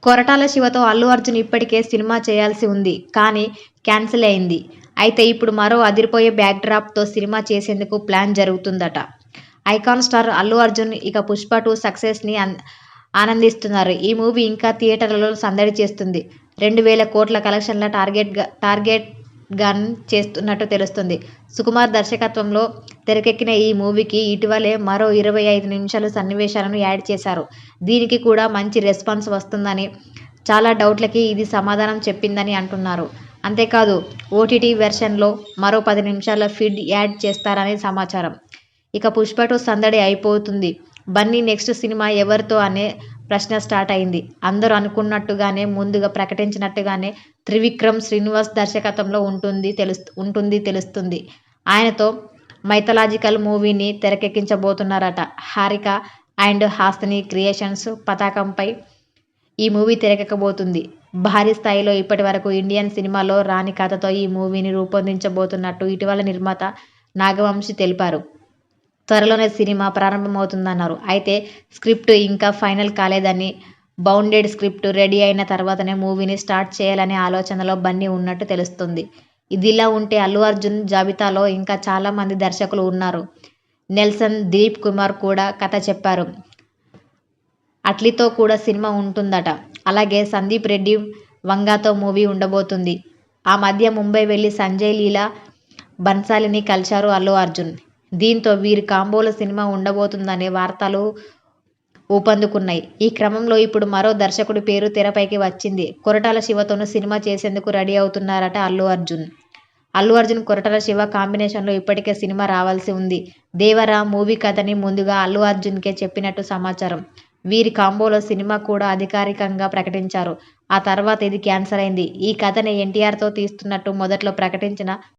కొరటాల శివతో అల్లు అర్జున్ ఇప్పటికే సినిమా చేయాల్సి ఉంది. కానీ క్యాన్సిల్ అయింది. అయితే ఇప్పుడు మరో అదిరిపోయే బ్యాక్డ్రాప్తో సినిమా చేసేందుకు ప్లాన్ జరుగుతుందట. ఐకాన్ స్టార్ అల్లు అర్జున్ ఇక 'పుష్ప 2' సక్సెస్ని ఆనందిస్తున్నారు. ఈ మూవీ ఇంకా థియేటర్లలో సందడి చేస్తుంది. 2,000 కోట్ల కలెక్షన్ల టార్గెట్గాన్ చేస్తున్నట్టు తెలుస్తోంది. సుకుమార్ దర్శకత్వంలో తెరకెక్కిన ఈ మూవీకి ఇటీవలే మరో 25 నిమిషాల సన్నివేశాలను యాడ్ చేశారు. దీనికి కూడా మంచి రెస్పాన్స్ వస్తుందని, చాలా డౌట్లకి ఇది సమాధానం చెప్పిందని అంటున్నారు. అంతేకాదు ఓటీటీ వెర్షన్లో మరో 10 నిమిషాల ఫీడ్ యాడ్ చేస్తారని సమాచారం. ఇక 'పుష్ప 2' సందడి అయిపోతుంది. బన్నీ నెక్స్ట్ సినిమా ఎవరితో అనే ప్రశ్న స్టార్ట్ అయింది. అందరూ అనుకున్నట్టుగానే, ముందుగా ప్రకటించినట్టుగానే త్రివిక్రమ్ శ్రీనివాస్ దర్శకత్వంలో ఉంటుంది తెలుస్తుంది. ఆయనతో మైథలాజికల్ మూవీని తెరకెక్కించబోతున్నారట. హారిక అండ్ హాసిని క్రియేషన్స్ పతాకంపై ఈ మూవీ తెరకెక్కబోతుంది. భారీ స్థాయిలో ఇప్పటివరకు ఇండియన్ సినిమాలో రాని కథతో ఈ మూవీని రూపొందించబోతున్నట్టు ఇటీవల నిర్మాత నాగవంశి తెలిపారు. త్వరలోనే సినిమా ప్రారంభమవుతుందన్నారు. అయితే స్క్రిప్ట్ ఇంకా ఫైనల్ కాలేదని, బౌండెడ్ స్క్రిప్ట్ రెడీ అయిన తర్వాతనే మూవీని స్టార్ట్ చేయాలనే ఆలోచనలో బన్నీ ఉన్నట్టు తెలుస్తోంది. ఇదిలా ఉంటే అల్లు అర్జున్ జాబితాలో ఇంకా చాలా మంది దర్శకులు ఉన్నారు. నెల్సన్, దిలీప్ కుమార్ కూడా కథ చెప్పారు. అట్లీతో కూడా సినిమా ఉంటుందట. అలాగే సందీప్ రెడ్డి వంగాతో మూవీ ఉండబోతుంది. ఆ మధ్య ముంబై వెళ్లి సంజయ్ లీలా బన్సాలీని కలిశారు అల్లు అర్జున్. దీంతో వీరి కాంబోలో సినిమా ఉండబోతుందనే వార్తలు ఊపందుకున్నాయి. ఈ క్రమంలో ఇప్పుడు మరో దర్శకుడి పేరు తెరపైకి వచ్చింది. కొరటాల శివతోనూ సినిమా చేసేందుకు రెడీ అవుతున్నారట అల్లు అర్జున్. అల్లు అర్జున్, కొరటాల శివ కాంబినేషన్లో ఇప్పటికే సినిమా రావాల్సి ఉంది. దేవరా మూవీ కథని ముందుగా అల్లు అర్జున్కే చెప్పినట్టు సమాచారం. వీరి కాంబోలో సినిమా కూడా అధికారికంగా ప్రకటించారు. ఆ తర్వాత ఇది క్యాన్సిల్ అయింది. ఈ కథని ఎన్టీఆర్తో తీస్తున్నట్టు మొదట్లో ప్రకటించిన